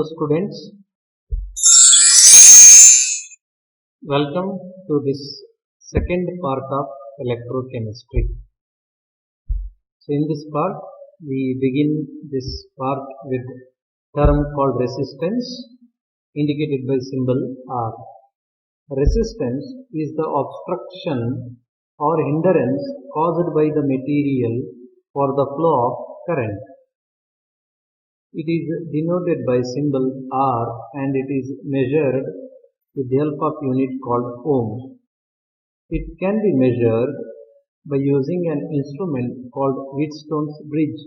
students, welcome to this second part of electrochemistry. So in this part we begin this part with term called resistance, indicated by symbol R. Resistance is the obstruction or hindrance caused by the material for the flow of current. It is denoted by symbol R and it is measured with the help of unit called ohm. It can be measured by using an instrument called Wheatstone's bridge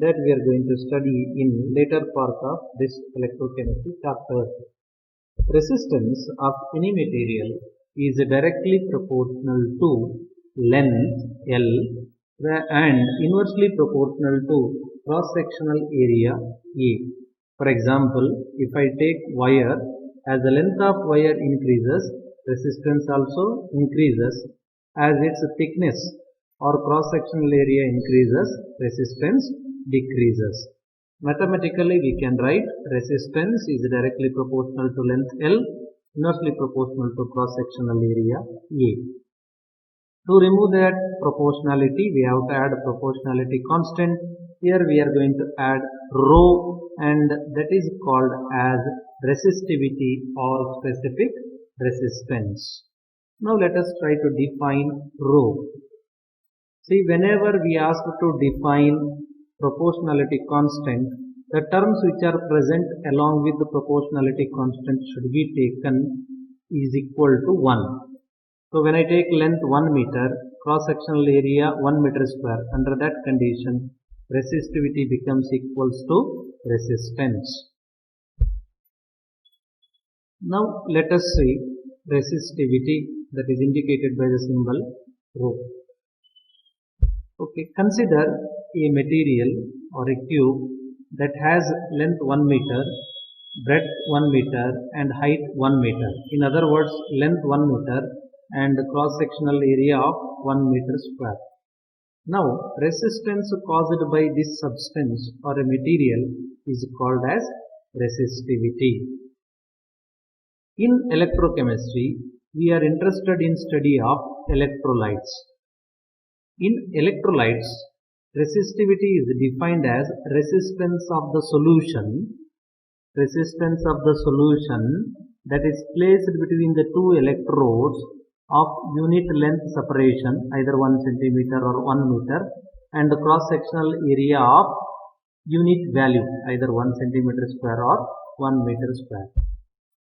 that we are going to study in later part of this electrochemistry chapter. Resistance of any material is directly proportional to length L and inversely proportional to cross-sectional area A. For example, if I take wire, as the length of wire increases, resistance also increases. As its thickness or cross-sectional area increases, resistance decreases. Mathematically, we can write resistance is directly proportional to length L, inversely proportional to cross-sectional area A. To remove that proportionality, we have to add a proportionality constant. Here we are going to add rho, and that is called as resistivity or specific resistance. Now let us try to define rho. See, whenever we ask to define proportionality constant, the terms which are present along with the proportionality constant should be taken is equal to 1. So when I take length 1 meter, cross-sectional area 1 meter square, under that condition resistivity becomes equals to resistance. Now let us see resistivity, that is indicated by the symbol rho. Okay, consider a material or a cube that has length 1 meter, breadth 1 meter and height 1 meter. In other words, length 1 meter and cross-sectional area of 1 meter square. Now, resistance caused by this substance or a material is called as resistivity. In electrochemistry, we are interested in study of electrolytes. In electrolytes, resistivity is defined as resistance of the solution that is placed between the two electrodes of unit length separation, either 1 centimeter or 1 meter, and the cross-sectional area of unit value, either 1 centimeter square or 1 meter square.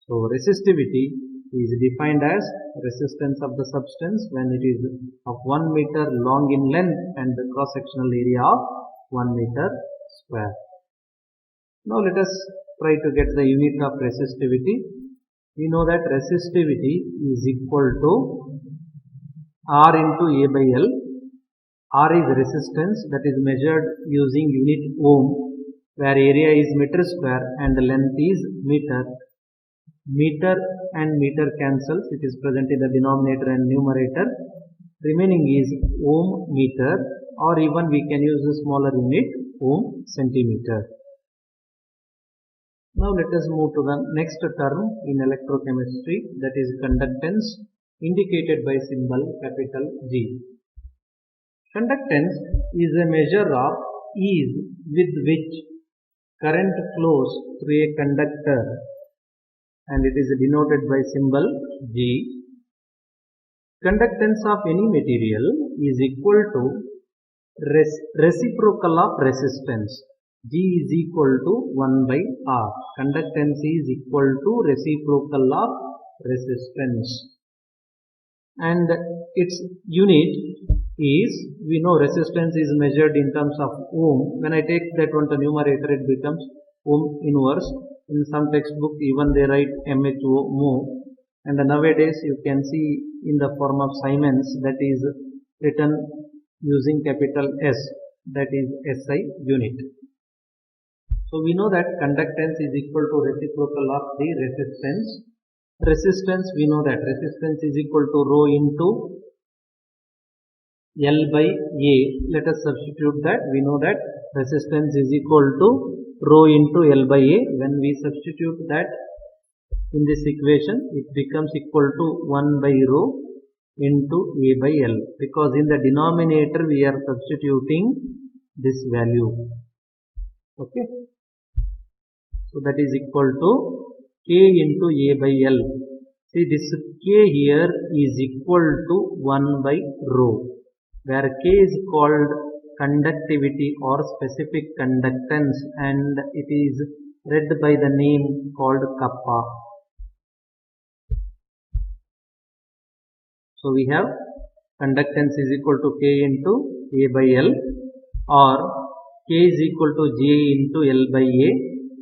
So resistivity is defined as resistance of the substance when it is of 1 meter long in length and the cross-sectional area of 1 meter square. Now let us try to get the unit of resistivity. We know that resistivity is equal to R into A by L. R is resistance, that is measured using unit ohm, where area is meter square and the length is meter. Meter and meter cancels, it is present in the denominator and numerator. Remaining is ohm meter, or even we can use a smaller unit, ohm centimeter. Now let us move to the next term in electrochemistry, that is conductance, indicated by symbol capital G. Conductance is a measure of ease with which current flows through a conductor, and it is denoted by symbol G. Conductance of any material is equal to reciprocal of resistance. G is equal to 1 by R. Conductance is equal to reciprocal of resistance. And its unit is, we know resistance is measured in terms of ohm. When I take that one to numerator, it becomes ohm inverse. In some textbook even they write MHO, mho. And nowadays you can see in the form of Siemens, that is written using capital S, that is SI unit. So we know that conductance is equal to reciprocal of the resistance. Resistance, we know that resistance is equal to rho into L by A. Let us substitute that. We know that resistance is equal to rho into L by A. When we substitute that in this equation, it becomes equal to 1 by rho into A by L, because in the denominator we are substituting this value. Okay. So that is equal to K into A by L. See, this K here is equal to 1 by rho, where K is called conductivity or specific conductance, and it is read by the name called kappa. So we have conductance is equal to K into A by L, or K is equal to J into L by A.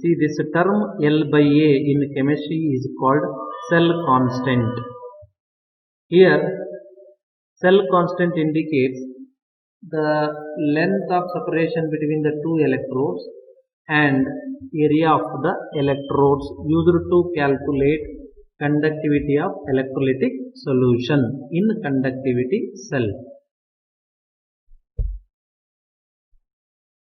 See, this term L by A in chemistry is called cell constant. Here, cell constant indicates the length of separation between the two electrodes and area of the electrodes used to calculate conductivity of electrolytic solution in conductivity cell.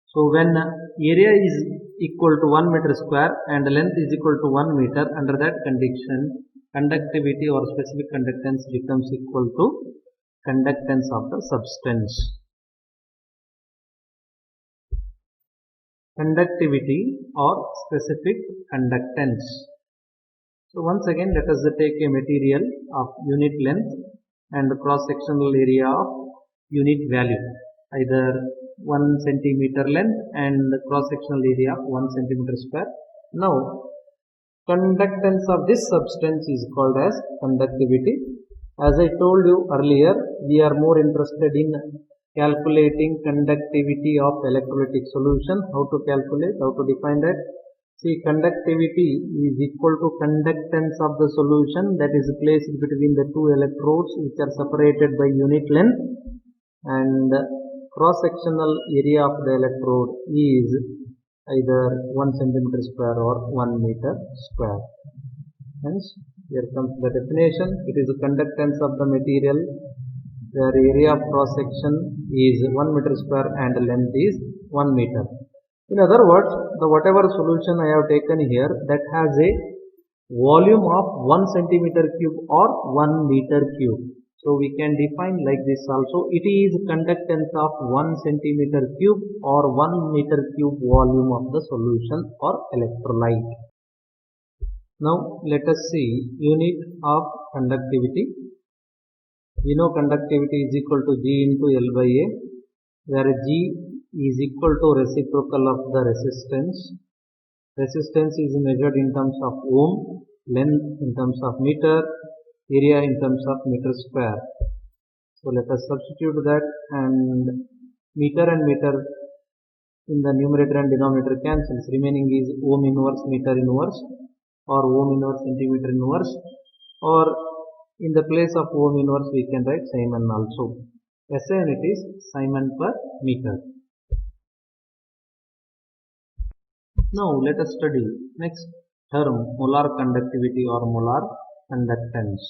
So when area is equal to 1 meter square and length is equal to 1 meter, under that condition conductivity or specific conductance becomes equal to conductance of the substance. Conductivity or specific conductance. So once again, let us take a material of unit length and cross-sectional area of unit value, either 1 centimeter length and cross-sectional area of 1 centimeter square. Now, conductance of this substance is called as conductivity. As I told you earlier, we are more interested in calculating conductivity of electrolytic solution. How to calculate, how to define that? See, conductivity is equal to conductance of the solution that is placed between the two electrodes which are separated by unit length, and cross-sectional area of the electrode is either 1 centimeter square or 1 meter square. Hence, here comes the definition. It is the conductance of the material where area of cross-section is 1 meter square and length is 1 meter. In other words, the whatever solution I have taken here that has a volume of 1 centimeter cube or 1 meter cube. So we can define like this also. It is conductance of 1 centimeter cube or 1 meter cube volume of the solution or electrolyte. Now let us see unit of conductivity. We know conductivity is equal to G into L by A, where G is equal to reciprocal of the resistance. Resistance is measured in terms of ohm, length in terms of meter, area in terms of meter square. So let us substitute that, and meter in the numerator and denominator cancels. Remaining is ohm inverse meter inverse, or ohm inverse centimeter inverse, or in the place of ohm inverse we can write Simon also. SI unit is Simon per meter. Now let us study next term, molar conductivity or molar conductance.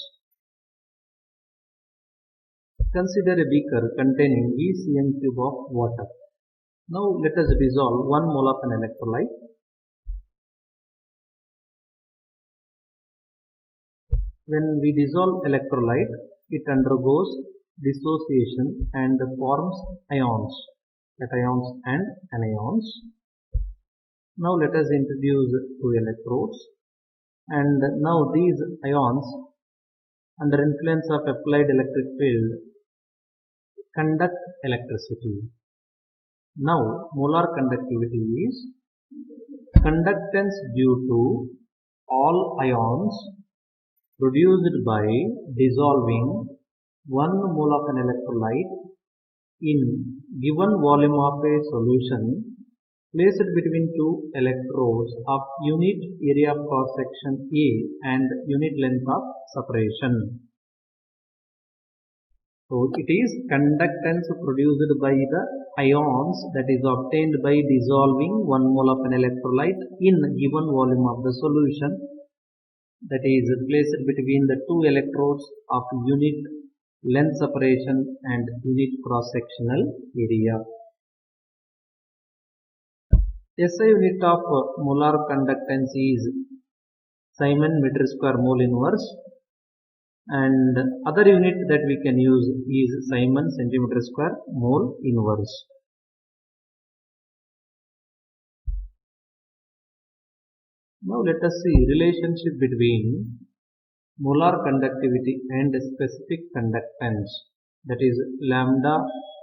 Consider a beaker containing VCm cube of water. Now let us dissolve 1 mole of an electrolyte. When we dissolve electrolyte, it undergoes dissociation and forms ions, cations and anions. Now let us introduce 2 electrodes, and now these ions, under influence of applied electric field, conduct electricity. Now molar conductivity is conductance due to all ions produced by dissolving 1 mole of an electrolyte in given volume of a solution placed between 2 electrodes of unit area of cross section A and unit length of separation. So it is conductance produced by the ions that is obtained by dissolving 1 mole of an electrolyte in given volume of the solution that is placed between the 2 electrodes of unit length separation and unit cross sectional area. SI unit of molar conductance is Simon meter square mole inverse, and other unit that we can use is Simon centimeter square mole inverse. Now let us see relationship between molar conductivity and specific conductance, that is lambda,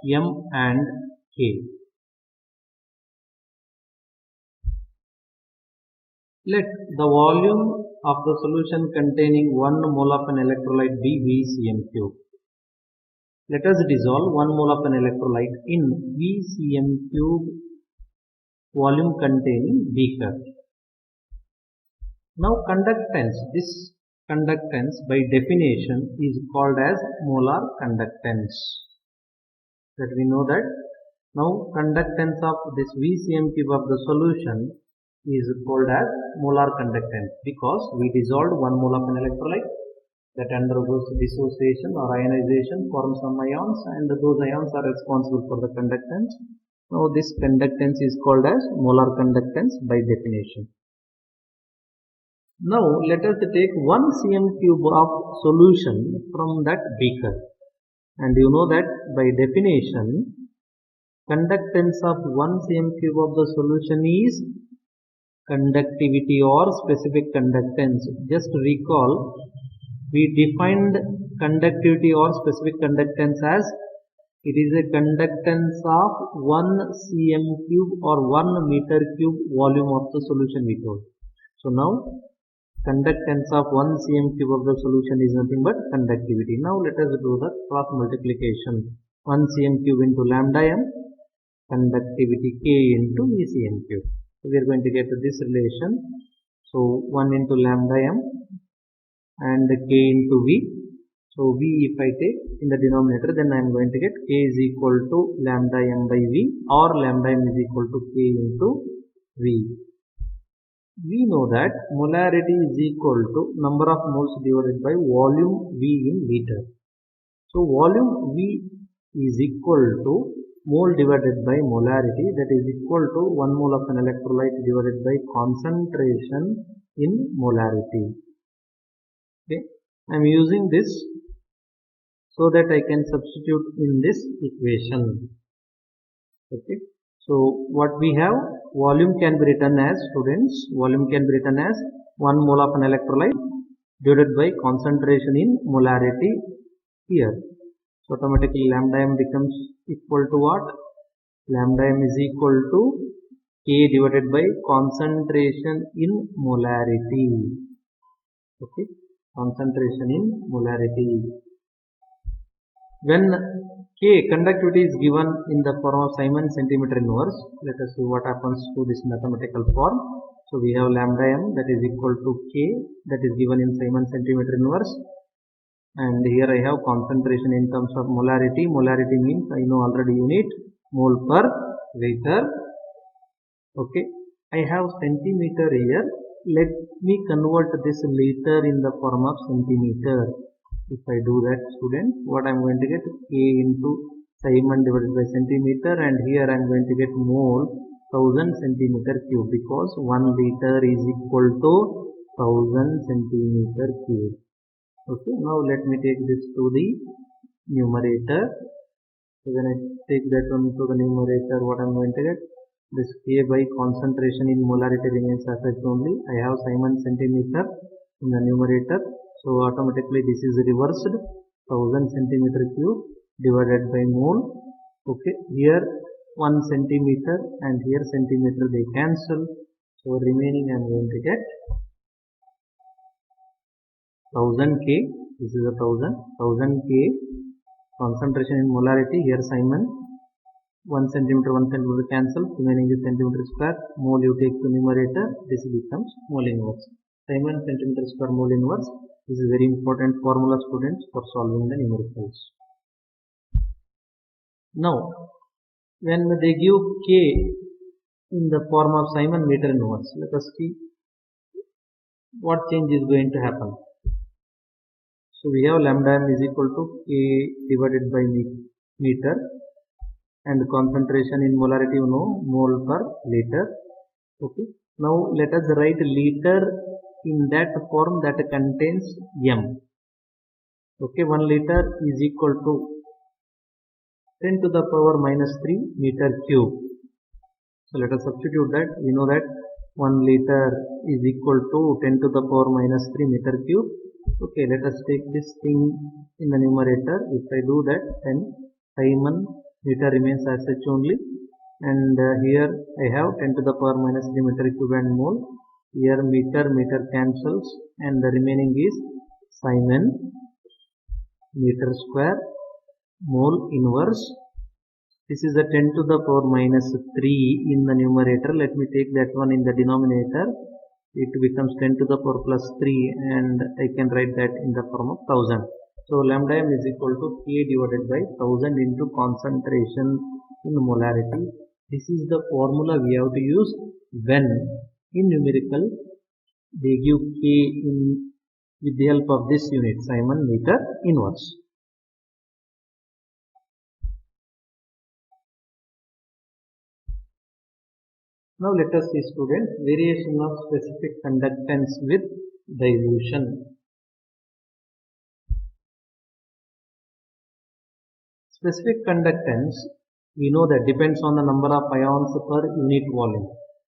m and k. Let the volume of the solution containing 1 mole of an electrolyte be VCm cube. Let us dissolve 1 mole of an electrolyte in VCm cube volume containing beaker. Now conductance, this conductance by definition is called as molar conductance. That we know that. Now conductance of this VCm cube of the solution is called as molar conductance because we dissolved 1 mole of an electrolyte that undergoes dissociation or ionization, forms some ions, and those ions are responsible for the conductance. Now this conductance is called as molar conductance by definition. Now let us take 1 cm cube of solution from that beaker, and you know that by definition conductance of 1 cm cube of the solution is conductivity or specific conductance. Just recall, we defined conductivity or specific conductance as it is a conductance of 1 cm cube or 1 meter cube volume of the solution we told. So now conductance of 1 cm cube of the solution is nothing but conductivity. Now let us do the cross multiplication. 1 cm cube into lambda m, conductivity k into VCm cube. So we are going to get this relation. So 1 into lambda m and k into v. So v if I take in the denominator, then I am going to get k is equal to lambda m by v, or lambda m is equal to k into v. We know that molarity is equal to number of moles divided by volume v in liter. So volume v is equal to mole divided by molarity, that is equal to 1 mole of an electrolyte divided by concentration in molarity. Okay, I am using this so that I can substitute in this equation. Okay, so what we have, volume can be written as, students, volume can be written as 1 mole of an electrolyte divided by concentration in molarity here. So automatically lambda m becomes equal to what? Lambda m is equal to k divided by concentration in molarity. Okay, concentration in molarity. When k, conductivity, is given in the form of Simon centimeter inverse, let us see what happens to this mathematical form. So we have lambda m that is equal to k, that is given in Simon centimeter inverse. And here I have concentration in terms of molarity. Molarity means I know already unit, mole per liter. Okay, I have centimeter here. Let me convert this liter in the form of centimeter. If I do that, student, what I am going to get, k into Simon divided by centimeter, and here I am going to get mole 1000 centimeter cube, because 1 liter is equal to 1000 centimeter cube. Okay, now let me take this to the numerator. So when I take that one to the numerator, what I am going to get, this k by concentration in molarity remains as it only. I have Simon centimeter in the numerator, so automatically this is reversed, 1000 centimeter cube divided by mole. Okay, here 1 centimeter and here centimeter, they cancel, so remaining I am going to get 1000 k, this is a 1000 k concentration in molarity, here Simon, 1 centimeter cancel, remaining is centimeter square, mole you take to numerator, this becomes mole inverse. Simon centimeter square mole inverse, this is very important formula, students, for solving the numericals. Now, when they give k in the form of Simon meter inverse, let us see what change is going to happen. So we have lambda m is equal to k divided by meter, and concentration in molarity, you know, mole per liter. Okay. Now let us write liter in that form that contains m. Okay, 1 liter is equal to 10 to the power minus 3 meter cube. So let us substitute that. We know that 1 liter is equal to 10 to the power minus 3 meter cube. Okay, let us take this thing in the numerator. If I do that, then Simon meter remains as such only. And here I have 10 to the power minus 3 meter cube and mole. Here meter cancels, and the remaining is Simon meter square mole inverse. This is a 10 to the power minus 3 in the numerator. Let me take that one in the denominator. It becomes 10 to the power plus 3, and I can write that in the form of 1000. So lambda m is equal to K divided by 1000 into concentration in molarity. This is the formula we have to use when in numerical they give K with the help of this unit, Simon meter inverse. Now let us see, students, variation of specific conductance with dilution. Specific conductance, we know that depends on the number of ions per unit volume.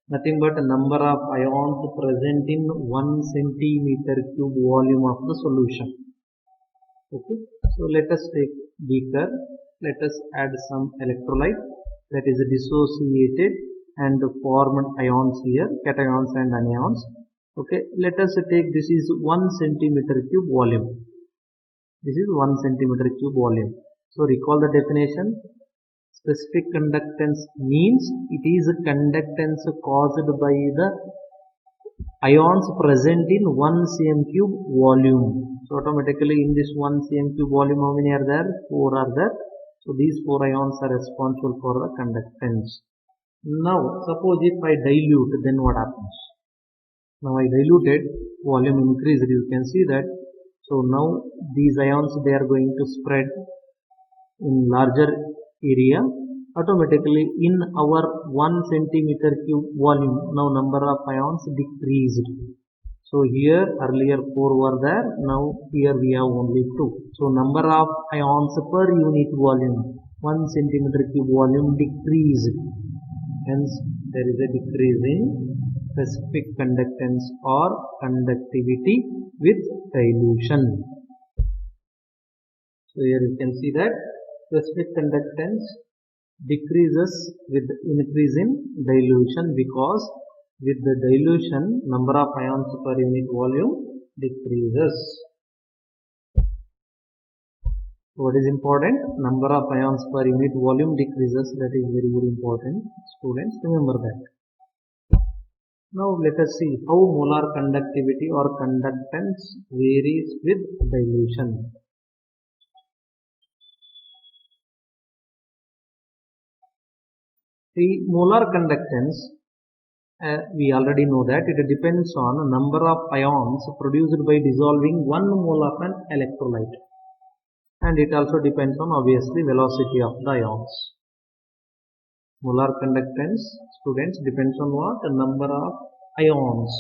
Nothing but number of ions present in 1 centimeter cube volume of the solution. Okay, so let us take beaker. Let us add some electrolyte that is dissociated and formed ions here, cations and anions. Okay, let us take this is 1 centimeter cube volume. This is 1 centimeter cube volume. So recall the definition. Specific conductance means it is a conductance caused by the ions present in 1 cm cube volume. So automatically in this 1 cm cube volume, how many are there? 4 are there. So these 4 ions are responsible for the conductance. Now suppose if I dilute, then what happens? Now I diluted, volume increased, you can see that. So now these ions, they are going to spread in larger area. Automatically in our 1 centimeter cube volume, now number of ions decreased. So here earlier 4 were there, now here we have only 2. So number of ions per unit volume, 1 centimeter cube volume decreased. Hence there is a decrease in specific conductance or conductivity with dilution. So here you can see that specific conductance decreases with increase in dilution, because with the dilution number of ions per unit volume decreases. What is important? Number of ions per unit volume decreases. That is very, very important. Students, remember that. Now let us see how molar conductivity or conductance varies with dilution. The molar conductance, we already know that it depends on number of ions produced by dissolving 1 mole of an electrolyte, and it also depends on obviously velocity of the ions. Molar conductance, students, depends on what? The number of ions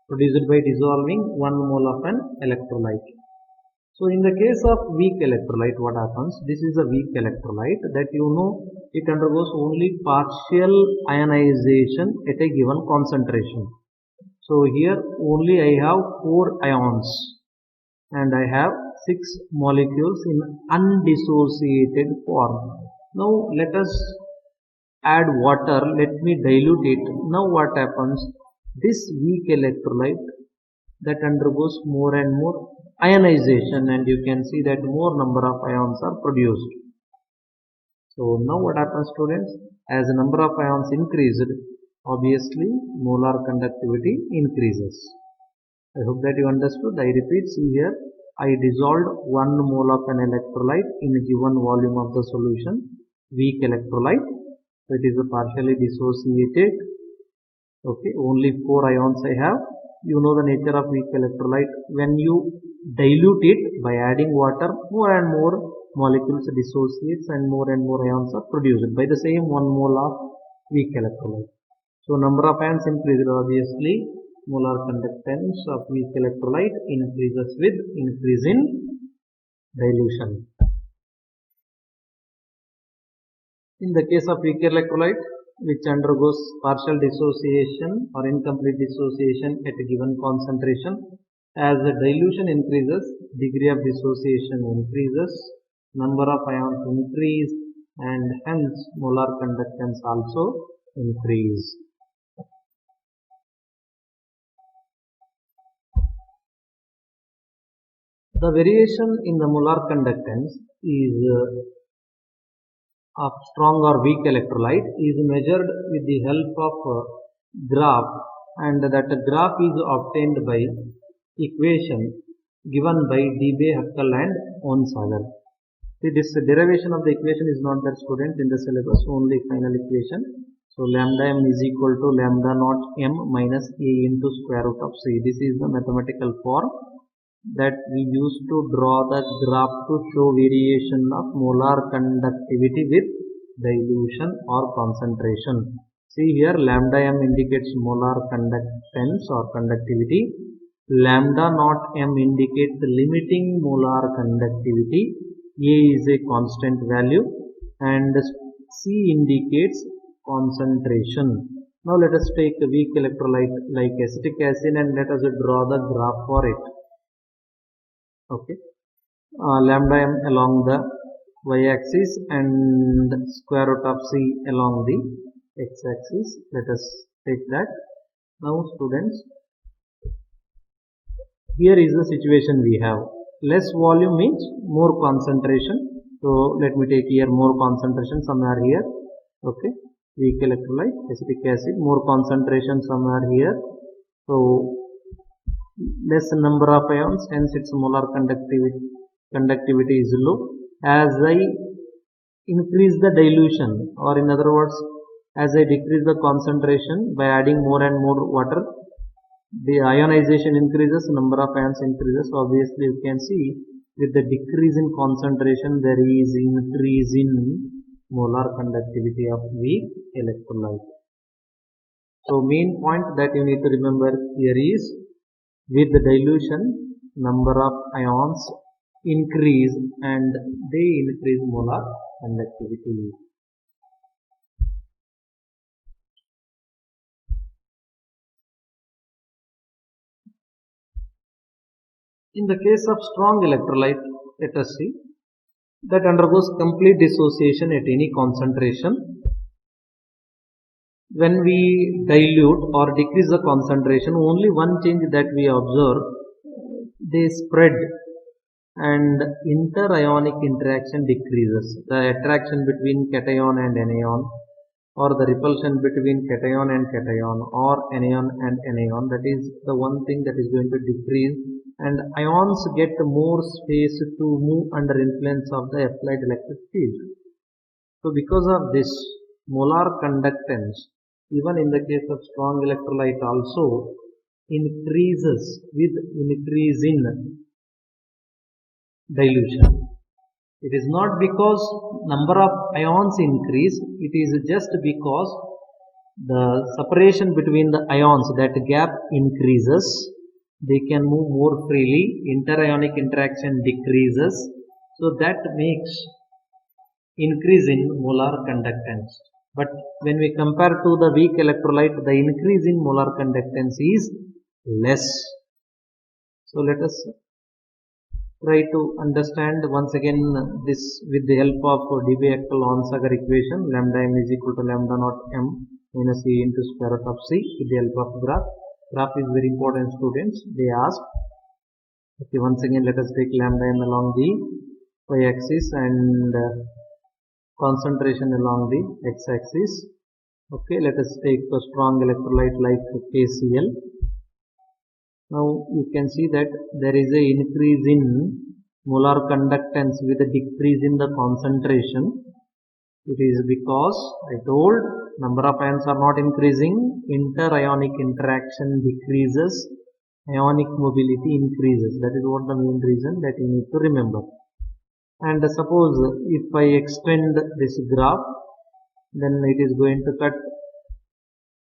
produced by dissolving 1 mole of an electrolyte. So in the case of weak electrolyte, what happens? This is a weak electrolyte that it undergoes only partial ionization at a given concentration. So here only I have 4 ions and I have 6 molecules in undissociated form. Now let us add water. Let me dilute it. Now what happens? This weak electrolyte that undergoes more and more ionization, and you can see that more number of ions are produced. So now what happens, students? As the number of ions increased, obviously molar conductivity increases. I hope that you understood. I repeat, see here, I dissolved 1 mole of an electrolyte in a given volume of the solution, weak electrolyte. So it is partially dissociated. Okay, only 4 ions I have. You know the nature of weak electrolyte. When you dilute it by adding water, more and more molecules dissociates and more ions are produced by the same 1 mole of weak electrolyte. So number of ions increased, obviously molar conductance of weak electrolyte increases with increase in dilution. In the case of weak electrolyte, which undergoes partial dissociation or incomplete dissociation at a given concentration, as the dilution increases, degree of dissociation increases, number of ions increase, and hence molar conductance also increase. The variation in the molar conductance is of strong or weak electrolyte is measured with the help of graph, and that graph is obtained by equation given by Debye, Huckel and Onsager. See, this derivation of the equation is not there, students, in the syllabus, only final equation. So lambda m is equal to lambda naught m minus a into square root of c. This is the mathematical form that we use to draw the graph to show variation of molar conductivity with dilution or concentration. See here, lambda m indicates molar conductance or conductivity. Lambda naught m indicates limiting molar conductivity. A is a constant value and C indicates concentration. Now let us take a weak electrolyte like acetic acid and let us draw the graph for it. Okay, lambda m along the y-axis and square root of c along the x-axis. Let us take that. Now students, here is the situation we have. Less volume means more concentration. So let me take here more concentration somewhere here. Okay, weak electrolyte acetic acid, more concentration somewhere here. So less number of ions, hence its molar conductivity is low. As I increase the dilution, or in other words, as I decrease the concentration by adding more and more water, the ionization increases, number of ions increases. Obviously you can see with the decrease in concentration there is increase in molar conductivity of weak electrolyte. So main point that you need to remember here is, with the dilution, number of ions increase and they increase molar conductivity. In the case of strong electrolyte, let us see, that undergoes complete dissociation at any concentration. When we dilute or decrease the concentration, only one change that we observe, they spread and interionic interaction decreases. The attraction between cation and anion, or the repulsion between cation and cation, or anion and anion, that is the one thing that is going to decrease, and ions get more space to move under influence of the applied electric field. So because of this, molar conductance, even in the case of strong electrolyte also, increases with increase in dilution. It is not because number of ions increase, it is just because the separation between the ions, that gap increases, they can move more freely, interionic interaction decreases, so that makes increase in molar conductance. But when we compare to the weak electrolyte, the increase in molar conductance is less. So let us try to understand once again this with the help of Debye, Huckel, Onsager equation. Lambda m is equal to lambda naught m minus a into square root of c with the help of graph. Graph is very important, students. They ask. Okay, once again let us take lambda m along the y-axis and concentration along the x-axis. Okay, let us take a strong electrolyte like KCl. Now you can see that there is a increase in molar conductance with a decrease in the concentration. It is because I told number of ions are not increasing, interionic interaction decreases, ionic mobility increases. That is what the main reason that you need to remember. And suppose if I extend this graph, then it is going to cut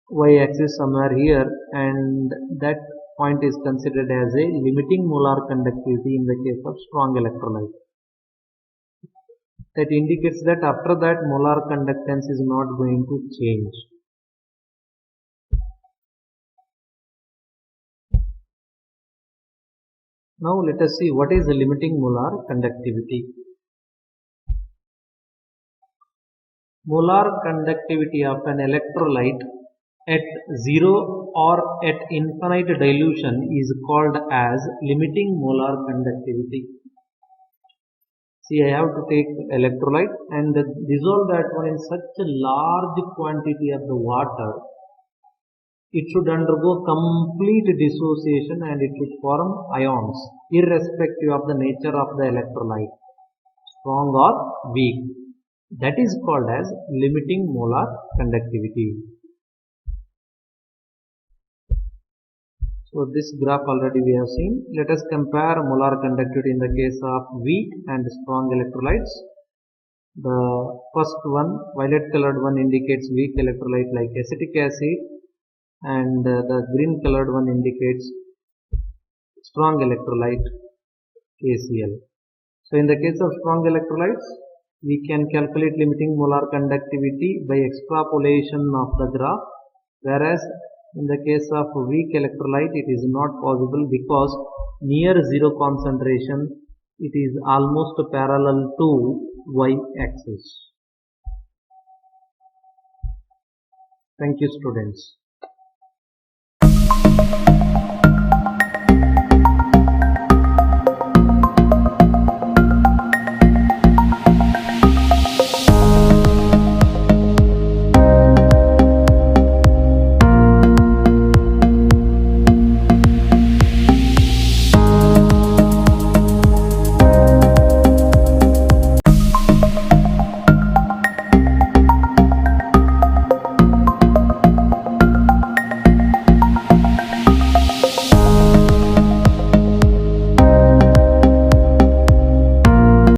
y-axis somewhere here, and that point is considered as a limiting molar conductivity in the case of strong electrolyte. That indicates that after that molar conductance is not going to change. Now let us see what is the limiting molar conductivity. Molar conductivity of an electrolyte at zero or at infinite dilution is called as limiting molar conductivity. See, I have to take electrolyte and dissolve that one in such a large quantity of the water. It should undergo complete dissociation and it should form ions irrespective of the nature of the electrolyte, strong or weak. That is called as limiting molar conductivity. So this graph already we have seen. Let us compare molar conductivity in the case of weak and strong electrolytes. The first one, violet colored one, indicates weak electrolyte like acetic acid, and the green colored one indicates strong electrolyte KCl. So in the case of strong electrolytes, we can calculate limiting molar conductivity by extrapolation of the graph, whereas in the case of weak electrolyte it is not possible because near zero concentration it is almost parallel to y-axis. Thank you, students.